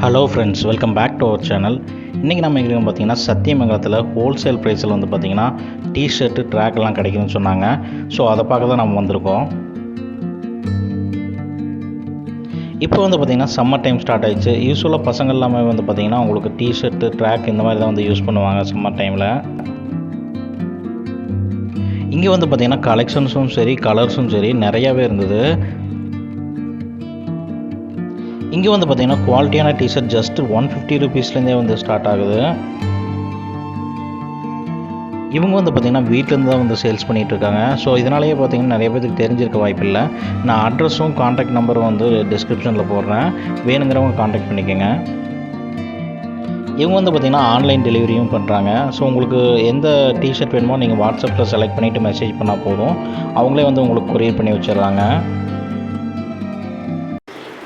Hello friends, welcome back to our channel. இன்றைக்கி நம்ம எங்கே பார்த்தீங்கன்னா சத்தியமங்கலத்தில் ஹோல்சேல் ப்ரைஸில் வந்து பார்த்திங்கன்னா டிஷர்ட்டு ட்ராக்லாம் கிடைக்குதுன்னு சொன்னாங்க. ஸோ அதை பார்க்க தான் நம்ம வந்திருக்கோம். இப்போ வந்து பார்த்திங்கன்னா சம்மர் டைம் ஸ்டார்ட் ஆகிடுச்சு. யூஸ்வலாக பசங்க எல்லாமே வந்து பார்த்திங்கன்னா உங்களுக்கு டிஷர்ட்டு ட்ராக் இந்த மாதிரி தான் வந்து யூஸ் பண்ணுவாங்க சம்மர் டைமில். இங்கே வந்து பார்த்திங்கன்னா கலெக்ஷன்ஸும் சரி கலர்ஸும் சரி நிறையாவே இருந்தது. இங்கே வந்து பார்த்திங்கன்னா குவாலிட்டியான டிஷர்ட் ஜஸ்ட் 150 ரூபீஸ்லேருந்தே வந்து ஸ்டார்ட் ஆகுது. இவங்க வந்து பார்த்திங்கன்னா வீட்டிலேருந்து தான் வந்து சேல்ஸ் பண்ணிகிட்ருக்காங்க. ஸோ இதனாலேயே பார்த்திங்கன்னா நிறைய பேருக்கு தெரிஞ்சிருக்க வாய்ப்பு இல்லை. நான் அட்ரஸும் காண்டாக்ட் நம்பரும் வந்து டிஸ்கிரிப்ஷனில் போடுறேன், வேணுங்கிறவங்க காண்டாக்ட் பண்ணிக்கோங்க. இவங்க வந்து பார்த்திங்கன்னா ஆன்லைன் டெலிவரியும் பண்ணுறாங்க. ஸோ உங்களுக்கு எந்த டிஷர்ட் வேணுமோ நீங்கள் வாட்ஸ்அப்பில் செலக்ட் பண்ணிவிட்டு மெசேஜ் பண்ணால் போதும், அவங்களே வந்து உங்களுக்கு கொரியர் பண்ணி வச்சிடுறாங்க.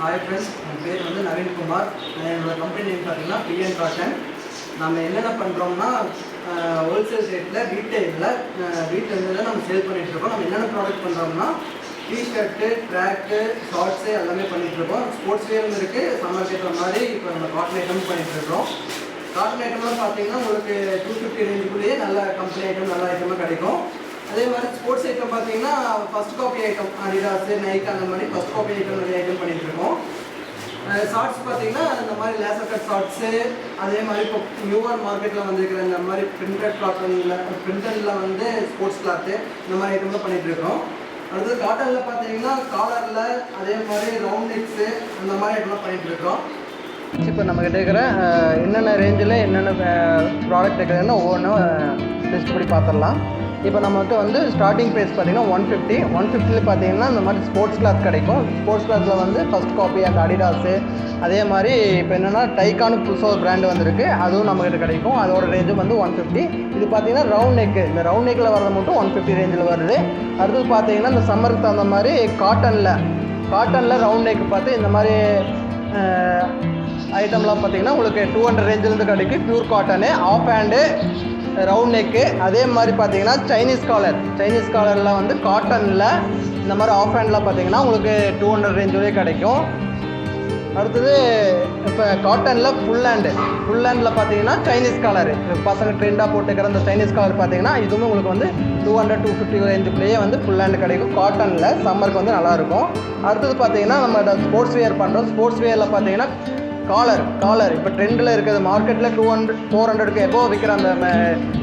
ஹாய் ஃப்ரெண்ட்ஸ், என் பேர் வந்து நவீன்குமார். என்னோடய கம்பெனி நேம் பார்த்தீங்கன்னா பிஎன் காட்டன். நம்ம என்னென்ன பண்ணுறோம்னா ஹோல்சேல் ரேட்டில் ரீட்டெயிலில் நம்ம சேல் பண்ணிகிட்ருக்கோம். நம்ம என்னென்ன ப்ராடக்ட் பண்ணுறோம்னா டிஷர்ட்டு, ட்ராக்கு, ஷார்ட்ஸு எல்லாமே பண்ணிகிட்ருக்கோம். ஸ்போர்ட்ஸ் வேரும் இருக்குது, சம்மர் கேட்குற மாதிரி இப்போ நம்ம காட்டன் ஐட்டமும் பண்ணிகிட்ருக்கோம். காட்டன் ஐட்டம்லாம் பார்த்தீங்கன்னா உங்களுக்கு 250 ரேஞ்சுக்குள்ளேயே நல்ல கம்பெனி ஐட்டம், நல்ல ஐட்டமாக கிடைக்கும். அதே மாதிரி ஸ்போர்ட்ஸ் ஐட்டம் பார்த்தீங்கன்னா first copy item Adidas, Nike அந்த மாதிரி ஃபஸ்ட் காப்பி ஐட்டம் நிறைய ஐட்டம் பண்ணிகிட்ருக்கோம். ஷார்ட்ஸ் பார்த்தீங்கன்னா இந்த மாதிரி லேசர் கட் ஷார்ட்ஸு, அதே மாதிரி இப்போ நியூவார் மார்க்கெட்டில் வந்துருக்கிற இந்த மாதிரி பிரிண்டடில் வந்து ஸ்போர்ட்ஸ் கிளாத்து, இந்த மாதிரி ஐட்டம்லாம் பண்ணிகிட்ருக்கோம். அடுத்தது காட்டனில் பார்த்தீங்கன்னா காலரில், அதே மாதிரி ரவுண்ட் நெக்ஸு, அந்த மாதிரி ஐட்டம்லாம் பண்ணிகிட்ருக்கோம். இப்போ நம்மக்கிட்ட இருக்கிற என்னென்ன ரேஞ்சில் என்னென்ன ப்ராடக்ட் இருக்கிறதுன்னு ஒவ்வொன்றும் டெஸ்ட் பண்ணி பார்த்துடலாம். இப்போ நம்மகிட்ட வந்து ஸ்டார்டிங் ப்ரைஸ் பார்த்தீங்கன்னா 150 பார்த்தீங்கன்னா இந்த மாதிரி ஸ்போர்ட்ஸ் கிளாத் கிடைக்கும். ஸ்போர்ட்ஸ் கிளாத்தில் வந்து ஃபஸ்ட் காப்பி அந்த அடிடாஸு, அதே மாதிரி இப்போ என்னென்னா டைக்கானு புதுசாக ஒரு பிராண்டு வந்திருக்கு, அதுவும் நம்மகிட்ட கிடைக்கும். அதோட ரேஞ்சும் வந்து 150. இது பார்த்தீங்கன்னா ரவுண்ட் நெக்கு, இந்த ரவுண்ட் நெக்கில் வரது மட்டும் 150 ரேஞ்சில் வருது. அடுத்தது பார்த்தீங்கன்னா இந்த சம்மருக்கு தகுந்த மாதிரி காட்டனில் ரவுண்ட் நெக்கு பார்த்து இந்த மாதிரி ஐட்டம்லாம் பார்த்தீங்கன்னா உங்களுக்கு 200 ரேஞ்சிலேருந்து கிடைக்கும். Pure cotton, of hand, round neck. அதே மாதிரி பார்த்தீங்கன்னா சைனீஸ் காலரில் வந்து காட்டனில் இந்த மாதிரி ஆஃப் ஹேண்டில் பார்த்தீங்கன்னா உங்களுக்கு 200 ரேஞ்சுலேயே கிடைக்கும். அடுத்தது இப்போ காட்டனில் ஃபுல் ஹேண்டில் பார்த்தீங்கன்னா சைனீஸ் காலரு, பசங்க ட்ரெண்டாக போட்டுக்கிற அந்த சைனீஸ் காலர் பார்த்தீங்கன்னா இதுவுமே உங்களுக்கு வந்து 200-250 ரேஞ்சுக்குள்ளேயே வந்து ஃபுல் ஹேண்டு கிடைக்கும். காட்டனில் சம்மருக்கு வந்து நல்லாயிருக்கும். அடுத்தது பார்த்தீங்கன்னா நம்ம ஸ்போர்ட்ஸ் வேர் பண்ணுறோம். ஸ்போர்ட்ஸ் வேரில் பார்த்தீங்கன்னா காலர் இப்போ ட்ரெண்டில் இருக்குது. மார்க்கெட்டில் 200-400க்கு எபோவ் விற்கிற அந்த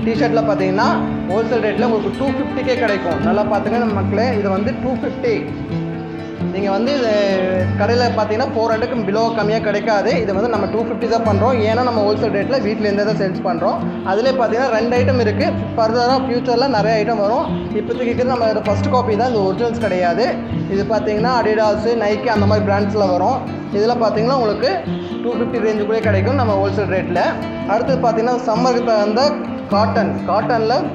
டிஷர்ட்டில் பார்த்தீங்கன்னா ஹோல்சேல் ரேட்டில் உங்களுக்கு 250க்கே கிடைக்கும். நல்லா பார்த்துங்க நம்ம மக்களே, இது வந்து 250. நீங்கள் வந்து இது கடையில் பார்த்தீங்கன்னா 400க்கு பிலோ கம்மியாக கிடைக்காது. இது வந்து நம்ம 250 தான் பண்ணுறோம். ஏன்னா நம்ம ஹோல்சேல் ரேட்டில் வீட்டிலேருந்தே தான் சேல்ஸ் பண்ணுறோம். அதிலே பார்த்தீங்கன்னா 2 ஐட்டம் இருக்குது. ஃபர்தராக ஃப்யூச்சரில் நிறைய ஐட்டம் வரும். இப்போதைக்கு நம்ம ஃபஸ்ட் காப்பி தான், இந்த ஒரிஜினல்ஸ் கிடையாது. இது பார்த்தீங்கன்னா அடிடாஸு, நைக்கி அந்த மாதிரி பிராண்ட்ஸில் வரும். இதில் பார்த்தீங்கன்னா உங்களுக்கு 250 ரேஞ்சுக்குள்ளே கிடைக்கும் நம்ம ஹோல்சேல் ரேட்டில். அடுத்தது பார்த்தீங்கன்னா சம்மருக்கு தகுந்த காட்டனில்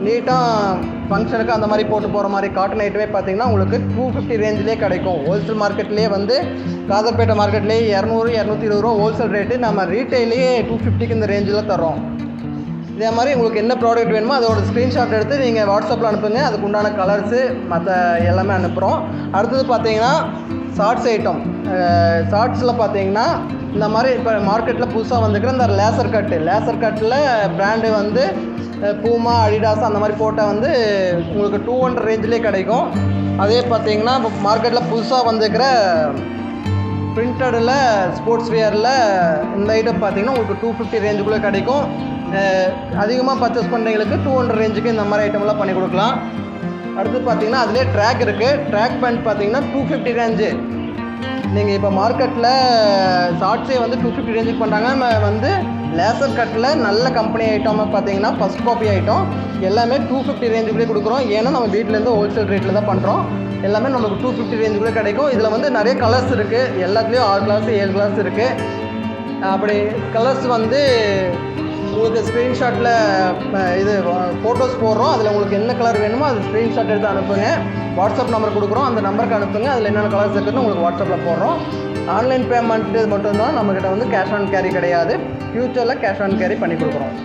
நீட்டாக ஃபங்க்ஷனுக்கு அந்த மாதிரி போட்டு போகிற மாதிரி காட்டன் ஐட்டமே பார்த்தீங்கன்னா உங்களுக்கு 250 ரேஞ்சிலே கிடைக்கும். ஹோல்சேல் மார்க்கெட்லேயே வந்து காதர்பேட்டை மார்க்கெட்லேயே 200-220 ரூபா ஹோல்சேல் ரேட்டு, நம்ம ரீட்டைலே 250க்கு இந்த ரேஞ்சில் தரோம். இதே மாதிரி உங்களுக்கு என்ன ப்ராடக்ட் வேணுமோ அதோட ஸ்க்ரீன்ஷாட் எடுத்து நீங்கள் வாட்ஸ்அப்பில் அனுப்புங்க. அதுக்கு உண்டான கலர்ஸு மற்ற எல்லாமே அனுப்புகிறோம். அடுத்தது பார்த்தீங்கன்னா ஷார்ட்ஸ் ஐட்டம். ஷார்ட்ஸில் பார்த்தீங்கன்னா இந்த மாதிரி இப்போ மார்க்கெட்டில் புதுசாக வந்துருக்கிற இந்த லேசர் கட்டில் பிராண்டு வந்து பூமா, அடிடாஸ் அந்த மாதிரி போட்டால் வந்து உங்களுக்கு 200 ரேஞ்சிலே கிடைக்கும். அதே பார்த்தீங்கன்னா இப்போ மார்க்கெட்டில் புதுசாக வந்துருக்கிற பிரிண்டடில் ஸ்போர்ட்ஸ் வேரில் இந்த ஐட்டம் பார்த்தீங்கன்னா உங்களுக்கு 250 ரேஞ்சுக்குள்ளே கிடைக்கும். அதிகமாக பர்ச்சேஸ் பண்ணுறவங்களுக்கு 200 ரேஞ்சுக்கு இந்த மாதிரி ஐட்டம்லாம் பண்ணி கொடுக்கலாம். அடுத்து பார்த்தீங்கன்னா அதிலே ட்ராக் இருக்குது. ட்ராக் பேண்ட் பார்த்தீங்கன்னா 250 ரேஞ்சு. நீங்கள் இப்போ மார்க்கெட்டில் ஷார்ட்ஸே வந்து 250 ரேஞ்சுக்கு பண்ணுறாங்க. நம்ம வந்து லேசர் கட்டில் நல்ல கம்பெனி ஐட்டமாக பார்த்தீங்கன்னா ஃபஸ்ட் காப்பி ஐட்டம் எல்லாமே 250 ரேஞ்சுக்குள்ளே கொடுக்குறோம். ஏன்னா நம்ம வீட்டிலேருந்து ஹோல்சேல் ரேட்டில் தான் பண்ணுறோம். எல்லாமே நமக்கு 250 ரேஞ்சுக்குள்ளே கிடைக்கும். இதில் வந்து நிறைய கலர்ஸ் இருக்குது. எல்லாத்துலேயும் 6 கிளாஸ் 7 கிளாஸ் இருக்குது. அப்படி கலர்ஸ் வந்து உங்களுக்கு ஸ்க்ரீன்ஷாட்டில் இது ஃபோட்டோஸ் போடுறோம். அதில் உங்களுக்கு என்ன கலர் வேணுமோ அது ஸ்க்ரீன்ஷாட் எடுத்து அனுப்புங்க. வாட்ஸ்அப் நம்பர் கொடுக்குறோம், அந்த நம்பருக்கு அனுப்புங்க. அதில் என்னென்ன கலர்ஸ் இருக்குதுன்னு உங்களுக்கு வாட்ஸ்அப்பில் போடுறோம். ஆன்லைன் பேமெண்ட்டு மட்டும்தான் நம்மக்கிட்ட வந்து கேஷ் ஆன் கேரி கிடையாது. ஃப்யூச்சரில் கேஷ் ஆன் கேரி பண்ணி கொடுக்குறோம்.